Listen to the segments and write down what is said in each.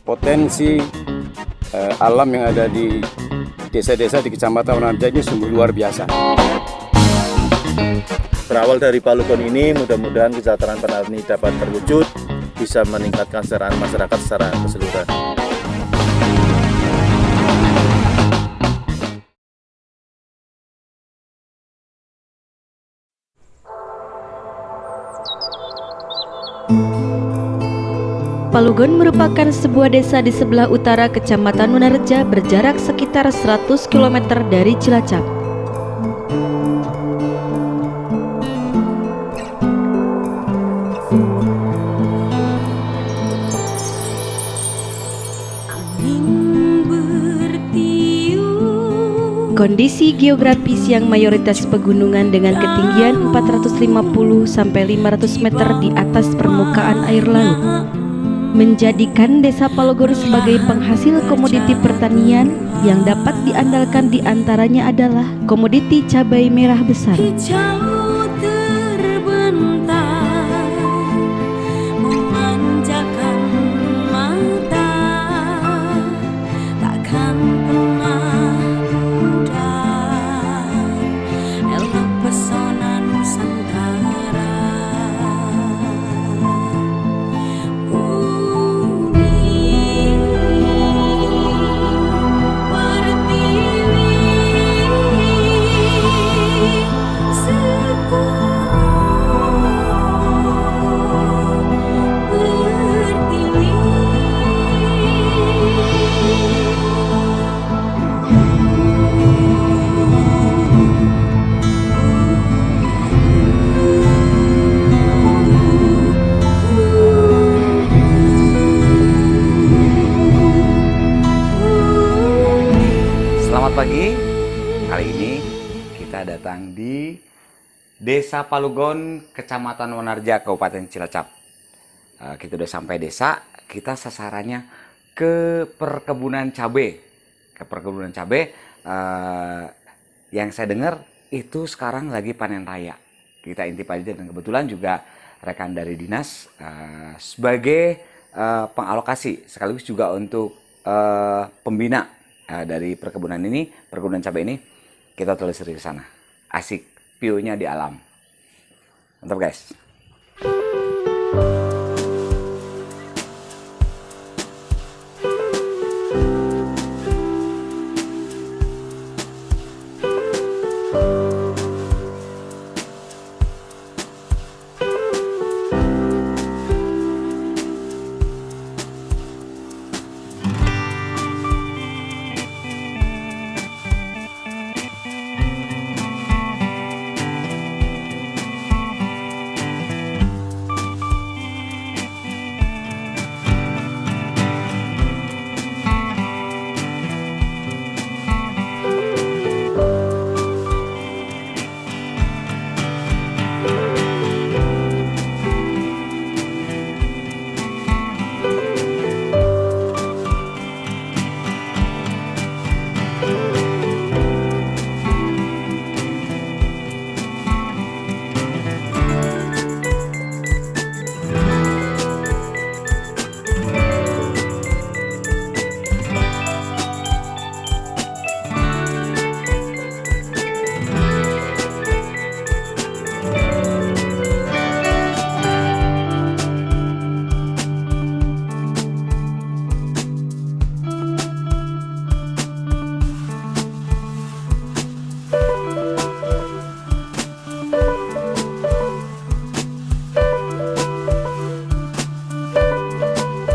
Potensi alam yang ada di desa-desa di Kecamatan Wonarja ini sungguh luar biasa. Berawal dari Palugon ini, mudah-mudahan kesejahteraan petani dapat terwujud, bisa meningkatkan kesejahteraan masyarakat secara keseluruhan. Palugon merupakan sebuah desa di sebelah utara Kecamatan Wonarja berjarak sekitar 100 km dari Cilacap. Kondisi geografis yang mayoritas pegunungan dengan ketinggian 450 sampai 500 meter di atas permukaan air laut menjadikan Desa Palugon sebagai penghasil komoditi pertanian yang dapat diandalkan di antaranya adalah komoditi cabai merah besar. Selamat pagi, kali ini kita datang di Desa Palugon, Kecamatan Wonarja, Kabupaten Cilacap. Kita udah sampai desa, kita sasarannya ke perkebunan cabai. Yang saya dengar itu sekarang lagi panen raya. Kita intip aja, dan kebetulan juga rekan dari dinas sebagai pengalokasi sekaligus juga untuk pembina dari perkebunan cabai ini. Kita telusuri ke sana. Asik, view-nya di alam. Mantap guys.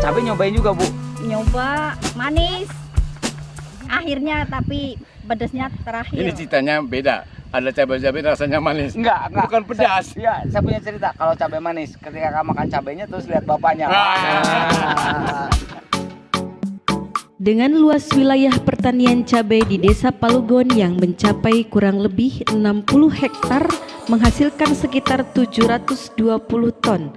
Cabai nyobain juga, Bu? Nyoba, manis akhirnya, tapi pedasnya terakhir. Ini ceritanya beda. Ada cabai-cabai rasanya manis. Enggak. Bukan pedas. Ya, saya punya cerita. Kalau cabai manis, ketika kamu makan cabainya terus lihat bapaknya. Dengan luas wilayah pertanian cabai di Desa Palugon yang mencapai kurang lebih 60 hektar, menghasilkan sekitar 720 ton.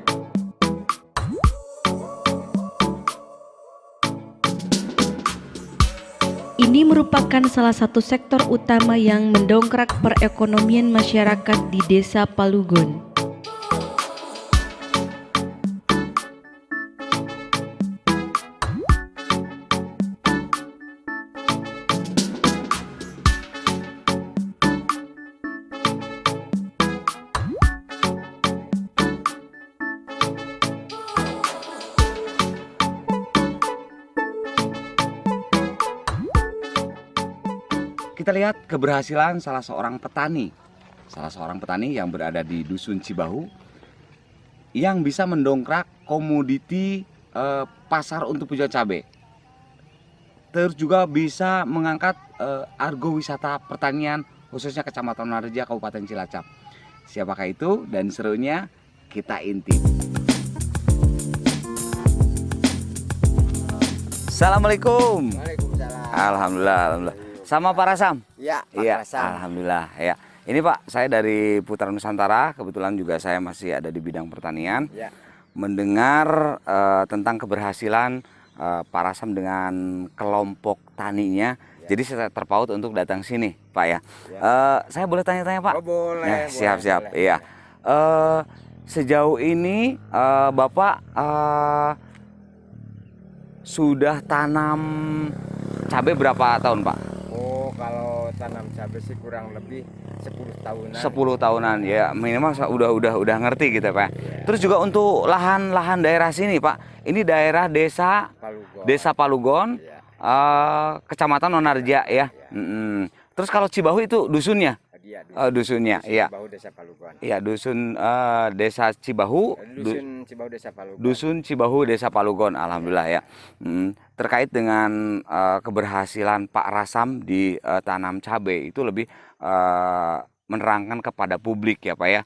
Ini merupakan salah satu sektor utama yang mendongkrak perekonomian masyarakat di Desa Palugon. kita lihat keberhasilan salah seorang petani yang berada di Dusun Cibahu yang bisa mendongkrak komoditi pasar untuk penjual cabai. Terus juga bisa mengangkat argo wisata pertanian khususnya Kecamatan Wonorejo, Kabupaten Cilacap. Siapakah itu dan serunya kita intip. Assalamualaikum. Waalaikumsalam. Alhamdulillah. Sama Pak Rasam? Ya, Pak Iya, Rasam. alhamdulillah. Ya. Ini Pak, saya dari Putra Nusantara. Kebetulan juga saya masih ada di bidang pertanian. Ya. Mendengar tentang keberhasilan Pak Rasam dengan kelompok taninya. Jadi saya terpaut untuk datang sini, Pak ya. Saya boleh tanya-tanya, Pak? Oh, boleh. Ya, siap-siap. Boleh. Iya. Sejauh ini Bapak sudah tanam cabai berapa tahun, Pak? Oh, kalau tanam cabai sih kurang lebih 10 tahunan. 10 tahunan ya, minimal udah ngerti gitu, Pak. Terus juga untuk lahan-lahan daerah sini, Pak. Ini daerah Desa Palugon, Ya. Kecamatan Wonorejo ya. Terus kalau Cibahu itu dusunnya? Dusunnya, iya. Cibahu Desa Palugon. Iya, dusun Desa Cibahu. Dusun Cibahu Desa Palugon. Dusun Cibahu Desa Palugon, alhamdulillah ya. Terkait dengan keberhasilan Pak Rasam di tanam cabai itu lebih menerangkan kepada publik ya Pak ya.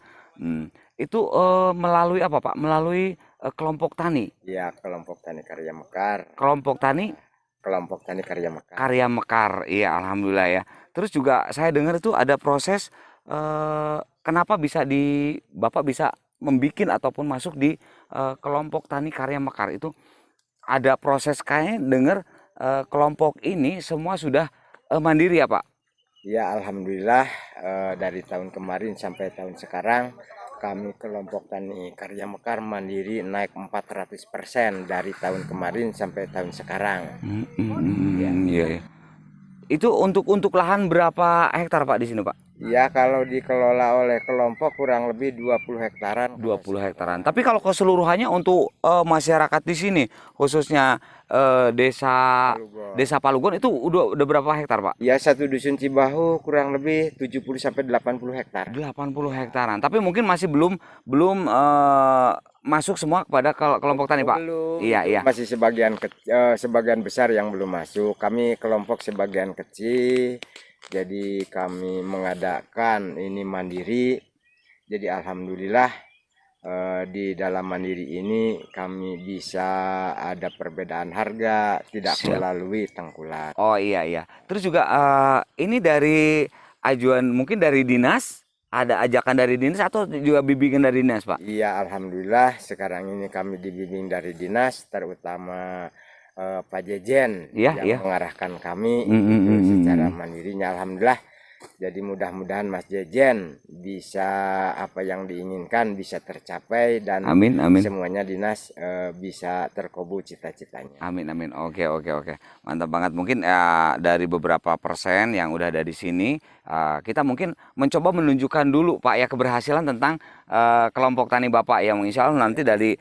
Itu melalui apa Pak? Melalui kelompok tani. Iya, kelompok tani karya mekar. Kelompok tani Kelompok tani karya mekar. karya mekar, iya alhamdulillah ya. Terus juga saya dengar itu ada proses kenapa Bapak bisa membikin ataupun masuk di kelompok tani karya mekar itu ada proses kayaknya dengar kelompok ini semua sudah mandiri ya Pak? Ya, alhamdulillah dari tahun kemarin sampai tahun sekarang kami kelompok tani karya mekar mandiri naik 400% dari tahun kemarin sampai tahun sekarang. Iya. Itu untuk lahan berapa hektar Pak di sini Pak? Ya, kalau dikelola oleh kelompok kurang lebih 20 hektaran. 20 hektaran. Tapi kalau keseluruhannya untuk masyarakat di sini khususnya desa Palugon itu udah berapa hektar Pak? Ya, satu dusun Cibahu kurang lebih 70 sampai 80 hektar. 80 hektaran. Tapi mungkin masih belum masuk semua kepada kelompok tani Pak. Belum. Iya. Masih sebagian besar yang belum masuk. Kami kelompok sebagian kecil. Jadi kami mengadakan ini mandiri. Jadi alhamdulillah di dalam mandiri ini kami bisa ada perbedaan harga, tidak melalui tengkulak. Oh iya. Terus juga ini dari ajuan mungkin dari dinas, ada ajakan dari dinas atau juga bimbingan dari dinas Pak? Iya, alhamdulillah sekarang ini kami dibimbing dari dinas, terutama Pak Jejen yang mengarahkan kami secara mandirinya, alhamdulillah. Jadi mudah-mudahan Mas Jejen bisa apa yang diinginkan bisa tercapai dan amin. Semuanya dinas bisa terkabul cita-citanya. Amin. Oke. Mantap banget. Mungkin dari beberapa persen yang udah ada di sini kita mungkin mencoba menunjukkan dulu Pak ya keberhasilan tentang kelompok tani Bapak yang insya Allah nanti dari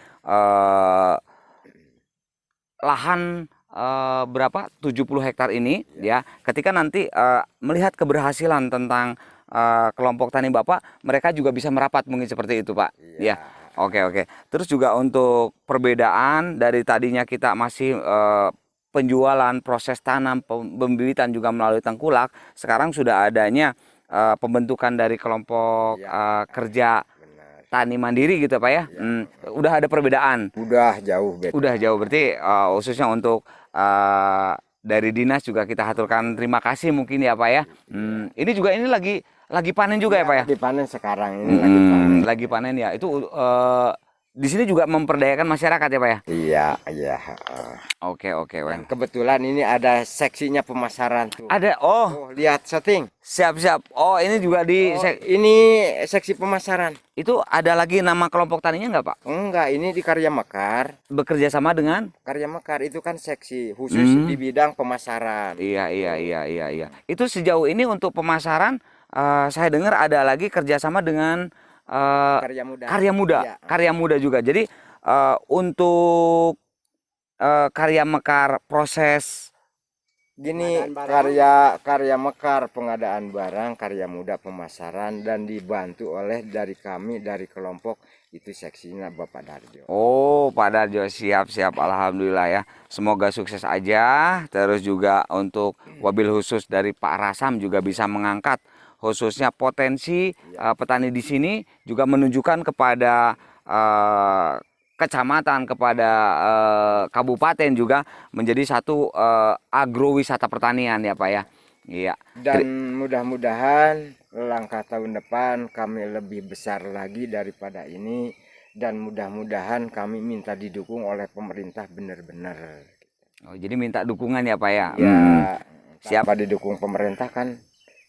lahan berapa 70 hektar ini ya ketika nanti melihat keberhasilan tentang kelompok tani Bapak mereka juga bisa merapat mungkin seperti itu Pak ya. Oke. Terus juga untuk perbedaan dari tadinya kita masih penjualan proses tanam pembibitan juga melalui tengkulak, sekarang sudah adanya pembentukan dari kelompok kerja tani mandiri gitu Pak ya. Udah ada perbedaan. Udah jauh beda. Udah jauh berarti khususnya untuk dari dinas juga kita haturkan terima kasih mungkin ya Pak ya. Ini juga ini lagi panen juga ya Pak ya. Lagi panen sekarang ini lagi panen ya. Itu di sini juga memperdayakan masyarakat ya Pak ya. Iya. Oke. Dan kebetulan ini ada seksinya pemasaran tuh. Ada Lihat setting. Siap. Oh ini juga di ini seksi pemasaran. Itu ada lagi nama kelompok taninya nggak Pak? Enggak, ini di Karya Mekar. Bekerja sama dengan Karya Mekar itu kan seksi khusus di bidang pemasaran. Iya. Itu sejauh ini untuk pemasaran saya dengar ada lagi kerjasama dengan Karya Muda juga. Jadi untuk Karya Mekar proses Gini, karya mekar, pengadaan barang, karya muda pemasaran, dan dibantu oleh dari kami dari kelompok itu seksinya Bapak Darjo. Oh, Pak Darjo, siap-siap. Alhamdulillah ya. Semoga sukses aja. Terus juga untuk wabil khusus dari Pak Rasam juga bisa mengangkat khususnya potensi petani di sini, juga menunjukkan kepada kecamatan, kepada kabupaten juga menjadi satu agrowisata pertanian ya Pak ya. Iya. Dan mudah-mudahan langkah tahun depan kami lebih besar lagi daripada ini, dan mudah-mudahan kami minta didukung oleh pemerintah benar-benar. Oh, jadi minta dukungan ya Pak ya. Ya, Siap. tanpa didukung pemerintah kan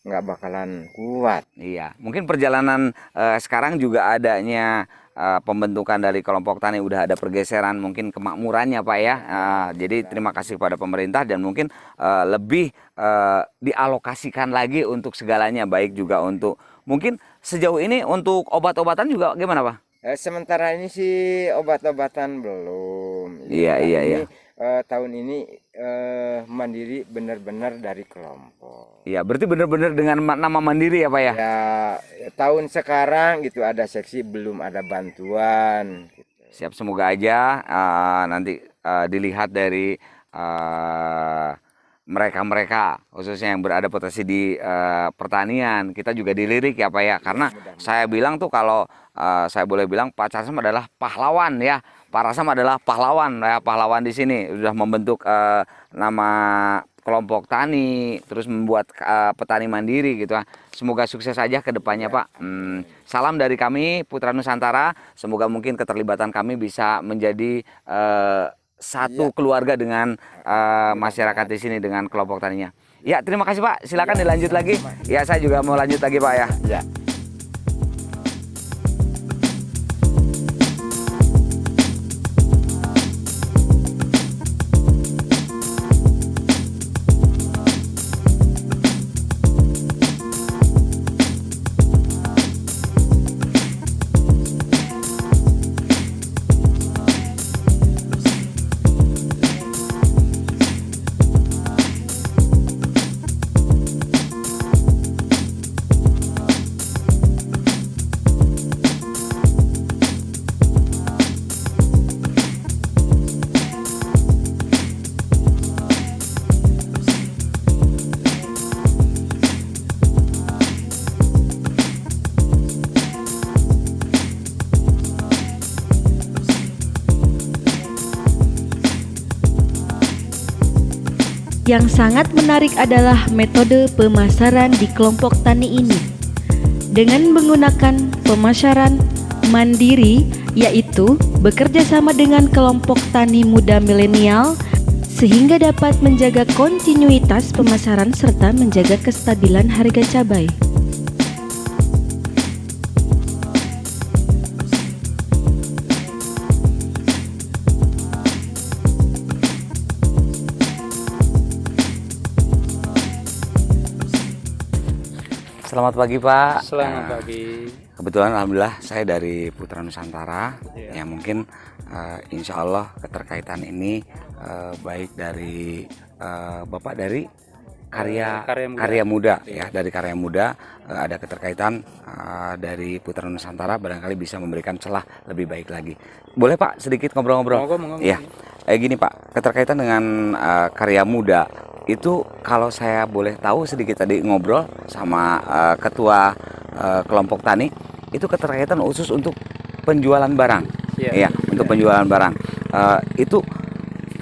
nggak bakalan kuat. Iya, mungkin perjalanan sekarang juga adanya pembentukan dari kelompok tani, udah ada pergeseran mungkin kemakmurannya Pak ya. Jadi terima kasih kepada pemerintah, dan mungkin lebih dialokasikan lagi untuk segalanya, baik juga untuk mungkin sejauh ini untuk obat-obatan juga gimana Pak? Sementara ini sih obat-obatan belum. Iya, iya, ini, iya. Tahun ini mandiri benar-benar dari kelompok. Iya, berarti benar-benar dengan nama mandiri ya Pak ya? Ya, tahun sekarang gitu ada seksi, belum ada bantuan. Siap, semoga aja nanti dilihat dari mereka-mereka khususnya yang beradaptasi di pertanian, kita juga dilirik ya Pak ya, karena saya bilang tuh kalau saya boleh bilang Pak Rasam adalah pahlawan ya. Pak Rasam adalah pahlawan ya, pahlawan di sini sudah membentuk nama kelompok tani, terus membuat petani mandiri gitu. Semoga sukses saja ke depannya Pak. Salam dari kami Putra Nusantara, semoga mungkin keterlibatan kami bisa menjadi satu keluarga dengan masyarakat di sini, dengan kelompok taninya. Ya, terima kasih Pak. Silakan dilanjut lagi. Ya, saya juga mau lanjut lagi Pak ya. Ya. Yang sangat menarik adalah metode pemasaran di kelompok tani ini. Dengan menggunakan pemasaran mandiri, yaitu bekerja sama dengan kelompok tani muda milenial, sehingga dapat menjaga kontinuitas pemasaran serta menjaga kestabilan harga cabai. Selamat pagi Pak. Selamat pagi. Kebetulan alhamdulillah saya dari Putra Nusantara. Ya mungkin insya Allah keterkaitan ini baik dari Bapak dari karya muda ya, dari karya muda ada keterkaitan dari Putra Nusantara, barangkali bisa memberikan celah lebih baik lagi. Boleh Pak sedikit ngobrol-ngobrol? Monggo. Ya, gini Pak, keterkaitan dengan karya muda itu, kalau saya boleh tahu sedikit tadi ngobrol sama ketua kelompok tani, itu keterkaitan khusus untuk penjualan barang. Iya, untuk penjualan barang. Itu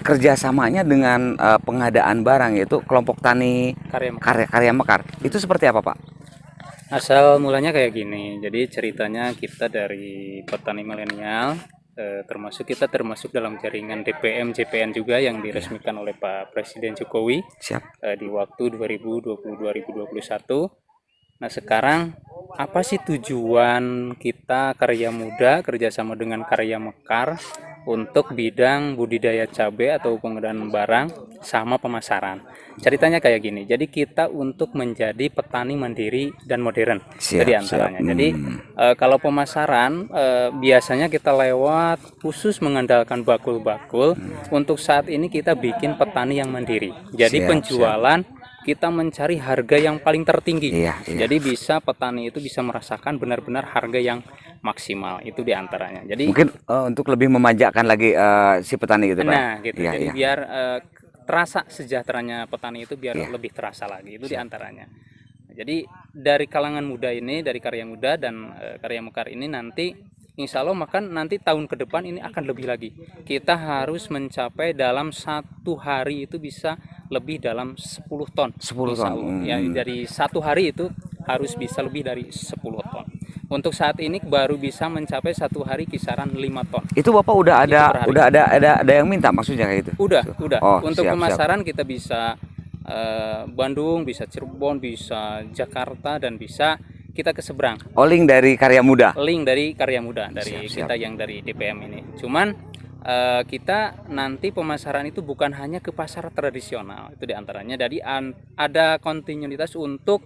kerjasamanya dengan pengadaan barang, yaitu kelompok tani karya mekar. Itu seperti apa Pak? Asal mulanya kayak gini. Jadi ceritanya kita dari petani milenial, termasuk dalam jaringan DPM JPN juga yang diresmikan oleh Pak Presiden Jokowi. Siap. Di waktu 2020-2021. Nah, sekarang apa sih tujuan kita karya muda kerjasama dengan karya mekar untuk bidang budidaya cabai atau pengadaan barang sama pemasaran. Ceritanya kayak gini, jadi kita untuk menjadi petani mandiri dan modern. Siap, Jadi antaranya. siap. Jadi kalau pemasaran biasanya kita lewat khusus mengandalkan bakul-bakul. Untuk saat ini kita bikin petani yang mandiri. Jadi Siap, penjualan kita mencari harga yang paling tertinggi. Iya, iya. Jadi bisa petani itu bisa merasakan benar-benar harga yang maksimal, itu diantaranya. Jadi Mungkin untuk lebih memanjakan lagi si petani gitu Pak. nah gitu. Iya, Jadi iya. biar terasa sejahteranya petani itu biar Iya. lebih terasa lagi, itu diantaranya. Jadi dari kalangan muda ini, dari karya muda dan karya mekar ini nanti insya Allah makan nanti tahun ke depan ini akan lebih lagi. Kita harus mencapai dalam 1 hari itu bisa lebih dalam 10 ton. 10 Insya ton. Allah. Ya, dari 1 hari itu harus bisa lebih dari 10 ton. Untuk saat ini baru bisa mencapai 1 hari kisaran 5 ton. Itu Bapak udah Itu per hari. udah ada yang minta maksudnya kayak gitu. Udah. Oh, Untuk siap, pemasaran kita bisa Bandung, bisa Cirebon, bisa Jakarta, dan bisa kita ke seberang. Link dari Karya Muda. Link dari Karya Muda dari Siap, siap. kita yang dari DPM ini. Cuman kita nanti pemasaran itu bukan hanya ke pasar tradisional, itu diantaranya. Jadi ada kontinuitas untuk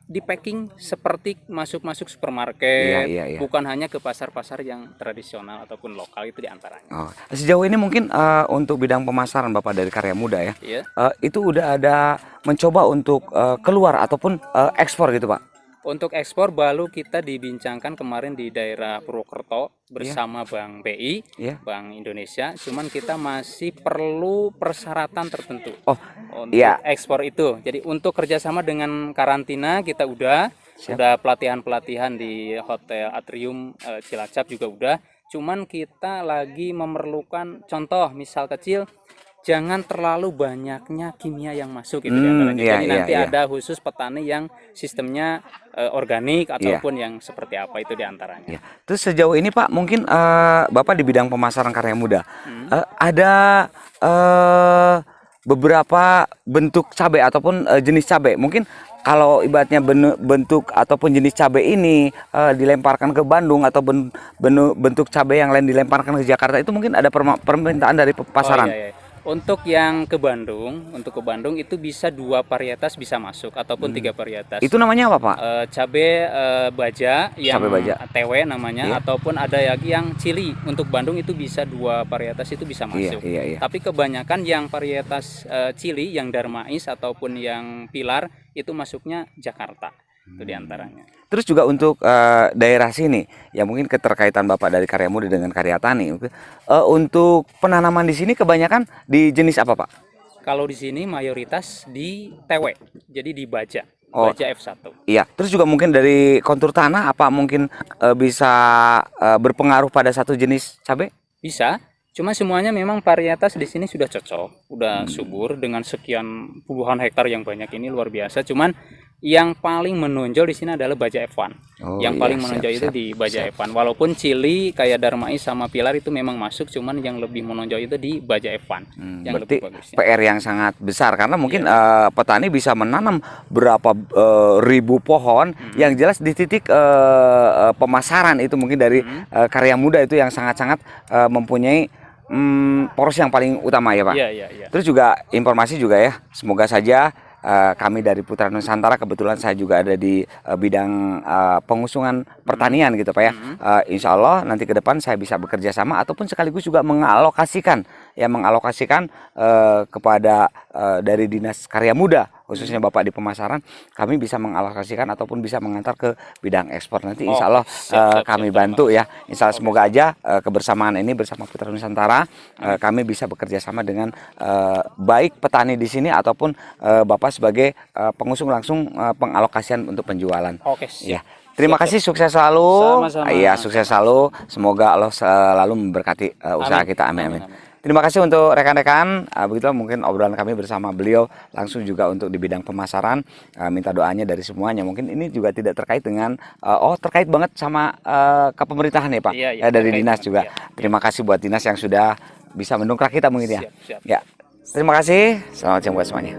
di packing seperti masuk supermarket, Iya. bukan hanya ke pasar-pasar yang tradisional ataupun lokal, itu diantaranya. Oh, sejauh ini mungkin untuk bidang pemasaran Bapak dari Karya Muda ya, Iya. itu udah ada mencoba untuk keluar ataupun ekspor gitu Pak? Untuk ekspor baru kita dibincangkan kemarin di daerah Purwokerto bersama Bank BI, Iya. Bank Indonesia. Cuman kita masih perlu persyaratan tertentu Oh, untuk iya. ekspor itu. Jadi untuk kerjasama dengan karantina kita udah pelatihan-pelatihan di Hotel Atrium Cilacap juga udah. Cuman kita lagi memerlukan contoh misal kecil. Jangan terlalu banyaknya kimia yang masuk gitu diantaranya. Iya, Jadi iya, nanti iya. ada khusus petani yang sistemnya organik ataupun yang seperti apa, itu diantaranya. Ya. Terus sejauh ini Pak, mungkin Bapak di bidang pemasaran Karya Muda, ada beberapa bentuk cabai ataupun jenis cabai. Mungkin kalau ibaratnya bentuk ataupun jenis cabai ini dilemparkan ke Bandung atau bentuk cabai yang lain dilemparkan ke Jakarta, itu mungkin ada permintaan dari pasaran. Oh, iya. Untuk yang ke Bandung, itu bisa 2 varietas bisa masuk ataupun 3 varietas. Itu namanya apa Pak? Cabai baja yang Cabai baja. TW namanya, Iya. ataupun ada lagi yang cili. Untuk Bandung itu bisa 2 varietas itu bisa masuk. Iya. Tapi kebanyakan yang varietas cili, yang Darmais ataupun yang Pilar itu masuknya Jakarta. Itu diantaranya. Terus juga untuk daerah sini, ya mungkin keterkaitan Bapak dari Karya Muda dengan Karya Tani. Untuk penanaman di sini kebanyakan di jenis apa Pak? Kalau di sini mayoritas di TW, jadi di baja, Oh. baja F1. Iya. Terus juga mungkin dari kontur tanah apa mungkin bisa berpengaruh pada satu jenis cabai? Bisa, cuma semuanya memang varietas di sini sudah cocok, udah subur dengan sekian puluhan hektar yang banyak ini luar biasa. Cuman yang paling menonjol di sini adalah baja F1. Oh, Yang iya, paling menonjol siap, itu di baja F1. Walaupun cili kayak Darmais sama Pilar itu memang masuk, cuman yang lebih menonjol itu di baja F1. Yang Berarti lebih bagusnya. PR yang sangat besar karena mungkin petani bisa menanam berapa ribu pohon yang jelas di titik pemasaran itu mungkin dari Karya Muda itu yang sangat-sangat mempunyai poros yang paling utama ya Pak. Iya. Terus juga informasi juga ya, semoga saja kami dari Putra Nusantara, kebetulan saya juga ada di bidang pengusungan pertanian gitu Pak ya. Insya Allah nanti ke depan saya bisa bekerja sama ataupun sekaligus juga mengalokasikan kepada dari Dinas Karya Muda, khususnya Bapak di pemasaran, kami bisa mengalokasikan ataupun bisa mengantar ke bidang ekspor nanti. Insya Allah siap, kami siap, bantu ya. Insya Allah semoga aja kebersamaan ini bersama Putra Nusantara kami bisa bekerja sama dengan baik petani di sini ataupun Bapak sebagai pengusung langsung pengalokasian untuk penjualan. Oke, siap. Ya. Terima kasih, sukses selalu. Sama-sama. Iya, sukses selalu. Semoga Allah selalu memberkati usaha kita. Amin. Terima kasih untuk rekan-rekan. Begitulah mungkin obrolan kami bersama beliau langsung juga untuk di bidang pemasaran. Minta doanya dari semuanya. Mungkin ini juga tidak terkait dengan terkait banget sama kepemerintahan ya Pak. Iya, Dari terkait dinas banget, juga. iya. Terima kasih buat dinas yang sudah bisa mendongkrak kita mungkin ya. Siap. Ya. Terima kasih. Selamat siang buat semuanya.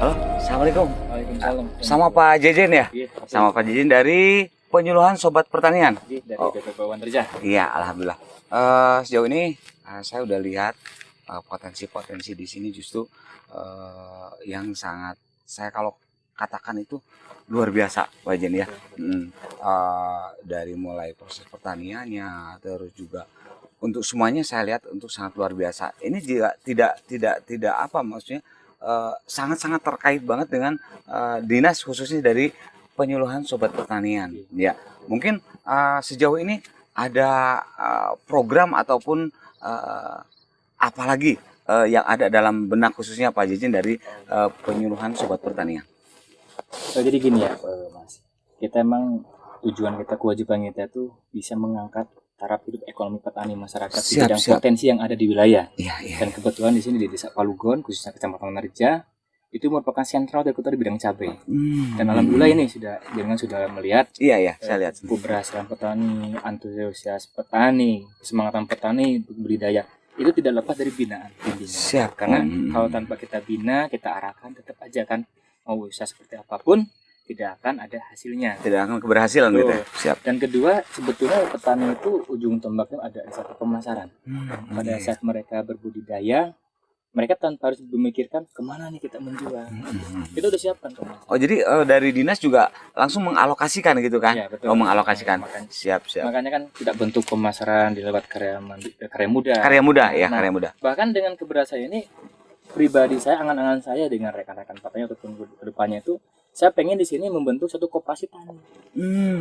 Halo, assalamualaikum. Waalaikumsalam. Sama Pak Jejen ya? Iya, Sama Pak Jejen dari penyuluhan Sobat Pertanian. dari Oh. BP Bawang Terja. Iya, alhamdulillah. Sejauh ini saya udah lihat potensi-potensi di sini justru yang sangat saya kalau katakan itu luar biasa, Pak Jen ya. Dari mulai proses pertaniannya, terus juga untuk semuanya saya lihat untuk sangat luar biasa. Ini juga tidak apa maksudnya sangat-sangat terkait banget dengan dinas khususnya dari penyuluhan Sobat Pertanian. Ya, mungkin sejauh ini ada program ataupun apalagi yang ada dalam benak khususnya Pak Jejen dari penyuluhan Sobat Pertanian. Jadi gini ya, Mas. Kita emang tujuan kita, kewajiban kita tuh bisa mengangkat taraf hidup ekonomi petani masyarakat di Siap, bidang siap. potensi yang ada di wilayah. Iya, iya. Dan kebetulan di sini di Desa Palugon, khususnya Kecamatan Narja, itu merupakan sentral dari kota di bidang cabai. Dan alhamdulillah ini sudah melihat Iya, saya lihat. keberhasilan petani, antusias petani, kesemangatan petani untuk budidaya. Itu tidak lepas dari binaan pimpinan. Siap. Karena kalau tanpa kita bina, kita arahkan, tetap aja kan mau usaha seperti apapun tidak akan ada hasilnya. Tidak akan keberhasilan gitu ya. Siap. Dan kedua, sebetulnya petani itu ujung tombaknya ada di satu pemasaran. Pada saat mereka berbudidaya, mereka tanpa harus memikirkan kemana nih kita menjual. Kita udah siapkan pemasaran. Oh, jadi dari dinas juga langsung mengalokasikan gitu kan? Iya, betul. Oh, mengalokasikan. Makanya- Siap. Makanya kan tidak bentuk pemasaran di lewat karya muda. Karya muda ya, Nah, karya muda. Bahkan dengan keberhasilan ini, pribadi saya, angan-angan saya dengan rekan-rekan petani ataupun kedepannya itu, saya pengen di sini membentuk satu koperasi tani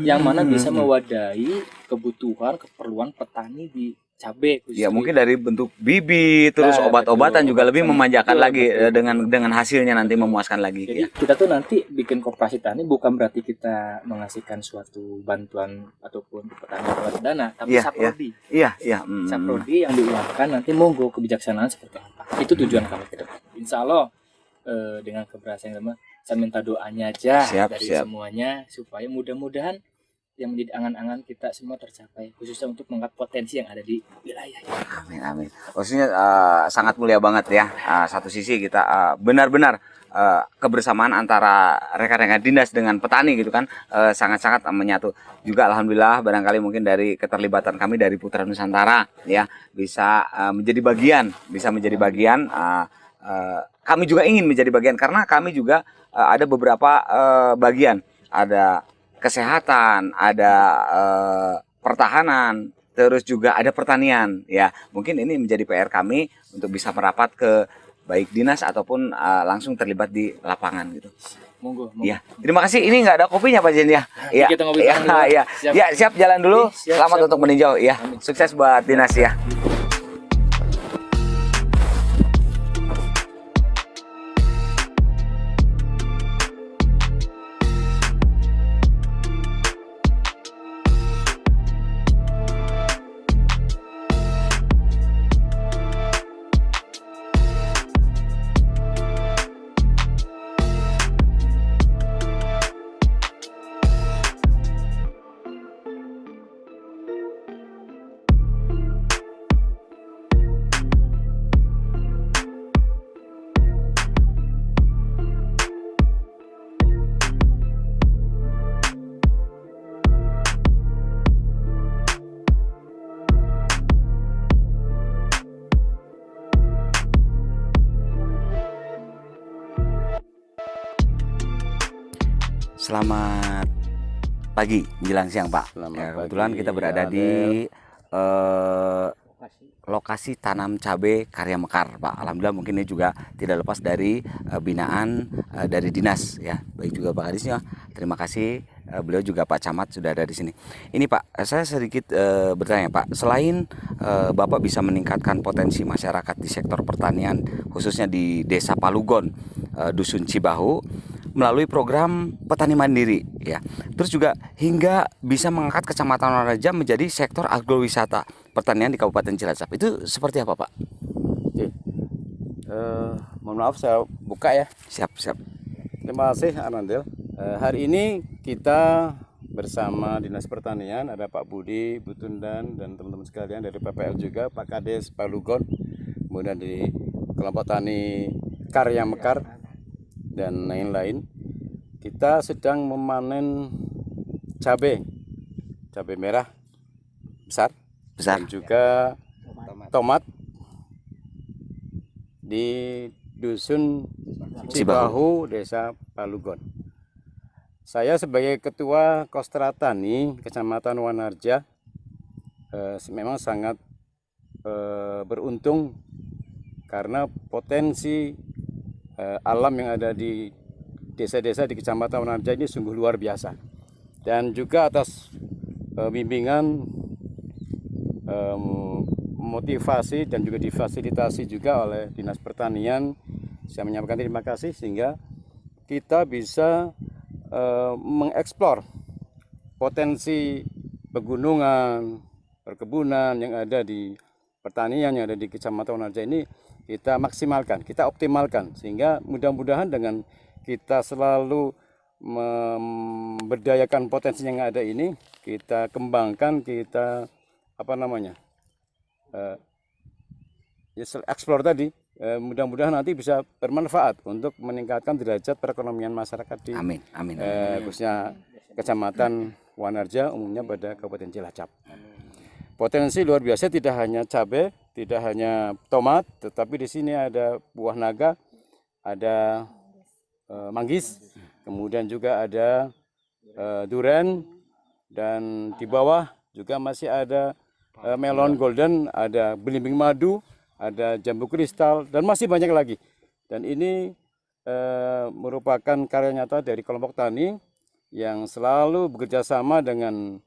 yang mana bisa mewadahi kebutuhan, keperluan petani di cabai khususnya. Ya mungkin dari bentuk bibit terus Nah, obat-obatan betul. juga lebih memanjakan Betul, lagi betul. dengan hasilnya nanti memuaskan lagi. Jadi Ya. kita tuh nanti bikin koperasi tani bukan berarti kita mengasihkan suatu bantuan ataupun petani lewat dana, tapi Iya, saprodi. Iya. Saprodi yang diuangkan nanti monggo kebijaksanaan seperti apa. Itu tujuan kami ke depan. Insya Allah dengan keberhasilan kami, saya minta doanya aja Siap, dari siap. semuanya supaya mudah-mudahan yang menjadi angan-angan kita semua tercapai, khususnya untuk mengangkat potensi yang ada di wilayah. Amin. Maksudnya sangat mulia banget ya. Satu sisi kita benar-benar kebersamaan antara rekan-rekan dinas dengan petani gitu kan sangat-sangat menyatu. Juga alhamdulillah barangkali mungkin dari keterlibatan kami dari Putra Nusantara ya bisa menjadi bagian. Kami juga ingin menjadi bagian karena kami juga ada beberapa bagian, ada kesehatan, ada pertahanan, terus juga ada pertanian ya. Mungkin ini menjadi PR kami untuk bisa merapat ke baik dinas ataupun langsung terlibat di lapangan gitu. Monggo. Ya, terima kasih. Ini nggak ada kopinya Pak Jen ya. Iya. Kita ngobrol bareng dulu. Ya. Siap. Ya, siap jalan dulu. Siap, Selamat siap. untuk meninjau ya. Sukses buat dinas ya. Selamat pagi menjelang siang Pak. Selamat Ya, pagi, kebetulan kita berada Adel. di lokasi tanam cabai Karya Mekar Pak. Alhamdulillah mungkin ini juga tidak lepas dari binaan dari dinas ya. Baik juga Pak Kadisnya. Terima kasih beliau juga Pak Camat sudah ada di sini. Ini Pak, saya sedikit bertanya Pak. Selain Bapak bisa meningkatkan potensi masyarakat di sektor pertanian khususnya di Desa Palugon, Dusun Cibahu melalui program petani mandiri ya. Terus juga hingga bisa mengangkat Kecamatan Raja menjadi sektor agrowisata pertanian di Kabupaten Cilacap. Itu seperti apa, Pak? Oke. Mohon maaf saya buka ya. Siap. Terima kasih Arnandel. Hari ini kita bersama Dinas Pertanian ada Pak Budi, Bu Tundan dan teman-teman sekalian dari PPL juga, Pak Kades Palugon, kemudian di kelompok tani Karya Mekar dan lain-lain. Kita sedang memanen cabai merah besar dan juga tomat di dusun Cibahu, Desa Palugon. Saya sebagai Ketua Kostra Tani Kecamatan Wanarja memang sangat beruntung karena potensi alam yang ada di desa-desa di Kecamatan Wanarja ini sungguh luar biasa. Dan juga atas bimbingan, motivasi dan juga difasilitasi juga oleh Dinas Pertanian, saya menyampaikan terima kasih sehingga kita bisa mengeksplor potensi pegunungan, perkebunan yang ada di pertanian yang ada di Kecamatan Wanarja ini kita maksimalkan, kita optimalkan sehingga mudah-mudahan dengan kita selalu memberdayakan potensi yang ada ini, kita kembangkan, kita eksplor tadi, mudah-mudahan nanti bisa bermanfaat untuk meningkatkan derajat perekonomian masyarakat di Amin. khususnya Kecamatan Wanarja, umumnya pada Kabupaten Cilacap. Potensi luar biasa, tidak hanya cabai, tidak hanya tomat, tetapi di sini ada buah naga, ada manggis, kemudian juga ada durian, dan di bawah juga masih ada melon golden, ada belimbing madu, ada jambu kristal, dan masih banyak lagi. Dan ini merupakan karya nyata dari kelompok tani yang selalu bekerja sama dengan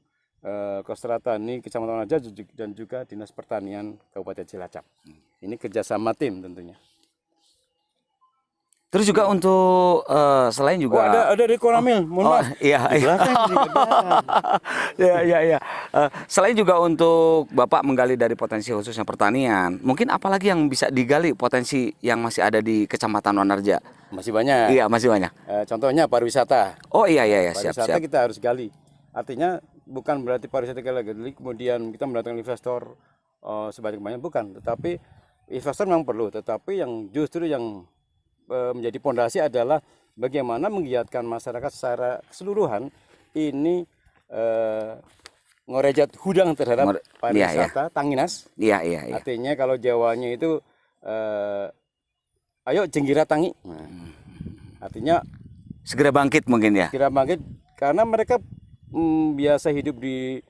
Kostra Tani Kecamatan Wanarja dan juga Dinas Pertanian Kabupaten Cilacap. Ini kerjasama tim tentunya. Terus juga untuk selain juga ada di Koramil, mohon maaf. Iya. Iya. Selain juga untuk Bapak menggali dari potensi khususnya pertanian, mungkin apalagi yang bisa digali potensi yang masih ada di Kecamatan Wanarja? Masih banyak. Iya, masih banyak. Contohnya pariwisata. Oh iya, siap. Pariwisata kita harus gali. Artinya bukan berarti pariwisata kita gali, kemudian kita mendatangkan investor sebanyak-banyak, bukan. Tetapi investor memang perlu, tetapi yang justru yang menjadi pondasi adalah bagaimana menggiatkan masyarakat secara keseluruhan ini ngorejat hudang terhadap pariwisata Tanginas. Iya. Artinya kalau Jawanya itu ayo jenggira tangi. Artinya segera bangkit mungkin ya. Segera bangkit karena mereka biasa hidup di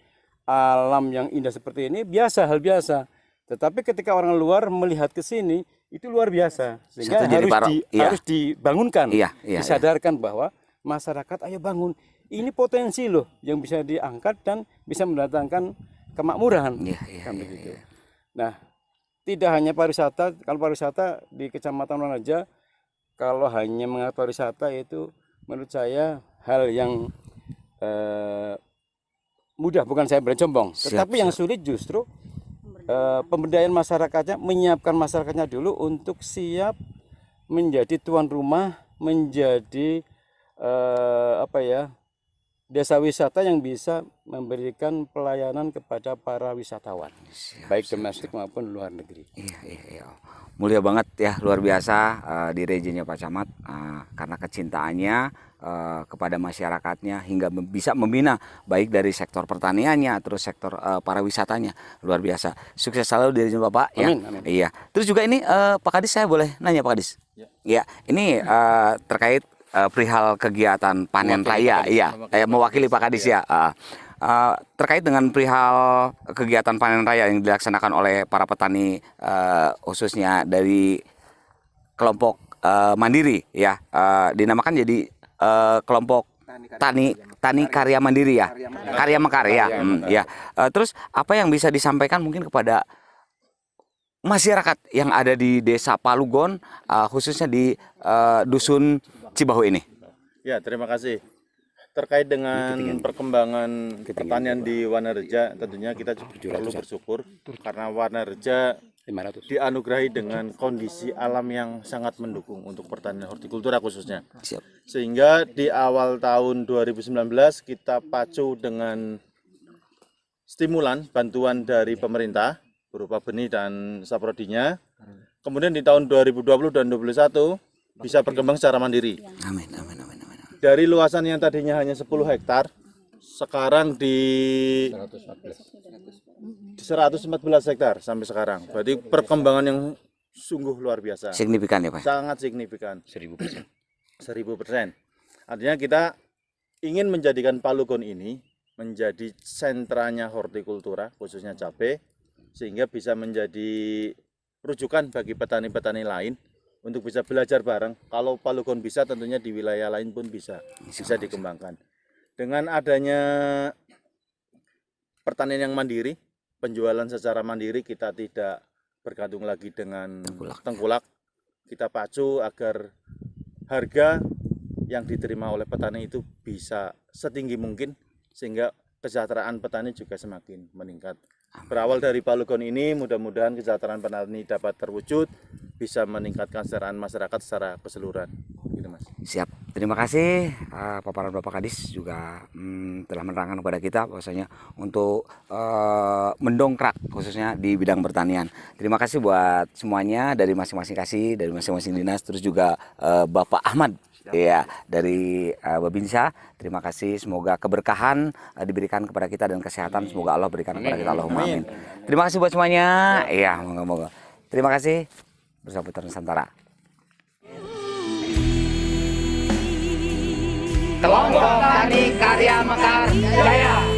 alam yang indah seperti ini, hal biasa. Tetapi ketika orang luar melihat ke sini itu luar biasa, sehingga harus dibangunkan, disadarkan bahwa masyarakat ayo bangun, ini potensi loh yang bisa diangkat dan bisa mendatangkan kemakmuran. Begitu. Nah, tidak hanya pariwisata, kalau pariwisata di Kecamatan Wanarja, kalau hanya mengangkat pariwisata itu menurut saya hal yang mudah, bukan saya bersombong, tetapi yang sulit justru pemberdayaan masyarakatnya, menyiapkan masyarakatnya dulu untuk siap menjadi tuan rumah, menjadi desa wisata yang bisa memberikan pelayanan kepada para wisatawan, baik domestik maupun luar negeri. Iya. Mulia banget ya, luar biasa direjenya Pak Camat karena kecintaannya kepada masyarakatnya hingga bisa membina baik dari sektor pertaniannya terus sektor pariwisatanya, luar biasa. Sukses selalu dirjen Bapak. Amin. Iya. Terus juga ini Pak Kadis, saya boleh nanya Pak Kadis? Ya. Ini terkait perihal kegiatan panen raya. Mewakili Pak Kadis ya. Terkait dengan perihal kegiatan panen raya yang dilaksanakan oleh para petani khususnya dari kelompok mandiri ya, dinamakan jadi kelompok tani karya mandiri ya, karya mekar ya. Terus apa yang bisa disampaikan mungkin kepada masyarakat yang ada di Desa Palugon khususnya di dusun Cibahu ini? Ya, terima kasih. Terkait dengan perkembangan pertanian di Wanarja, tentunya kita perlu bersyukur karena Wanarja dianugerahi dengan kondisi alam yang sangat mendukung untuk pertanian hortikultura khususnya. Sehingga di awal tahun 2019 kita pacu dengan stimulan bantuan dari pemerintah berupa benih dan saprodinya. Kemudian di tahun 2020 dan 2021 bisa berkembang secara mandiri. Amin, amin, amin, amin. Dari luasan yang tadinya hanya 10 hektar, sekarang di 114 hektar sampai sekarang. Berarti perkembangan yang sungguh luar biasa. Signifikan ya Pak? Sangat signifikan. 1000%. 1000%. Artinya kita ingin menjadikan Palugon ini menjadi sentranya hortikultura, khususnya cabai, sehingga bisa menjadi rujukan bagi petani-petani lain untuk bisa belajar bareng. Kalau Palugon bisa, tentunya di wilayah lain pun bisa dikembangkan. Dengan adanya pertanian yang mandiri, penjualan secara mandiri, kita tidak bergantung lagi dengan tengkulak. Kita pacu agar harga yang diterima oleh petani itu bisa setinggi mungkin, sehingga kesejahteraan petani juga semakin meningkat. Berawal dari Palugon ini, mudah-mudahan kesejahteraan petani dapat terwujud, bisa meningkatkan kesejahteraan masyarakat secara keseluruhan. Gitu, Mas. Siap. Terima kasih paparan Bapak Kadis juga telah menerangkan kepada kita bahwasanya untuk mendongkrak khususnya di bidang pertanian. Terima kasih buat semuanya dari masing-masing kasih, dari masing-masing dinas, terus juga Bapak Ahmad ya dari Babinsa. Terima kasih, semoga keberkahan diberikan kepada kita dan kesehatan semoga Allah berikan kepada kita. Allahumma amin. Terima kasih buat semuanya. Iya, moga-moga. Terima kasih. Bersama Putra Nusantara. Kelompok Tani Karya Mekar Jaya.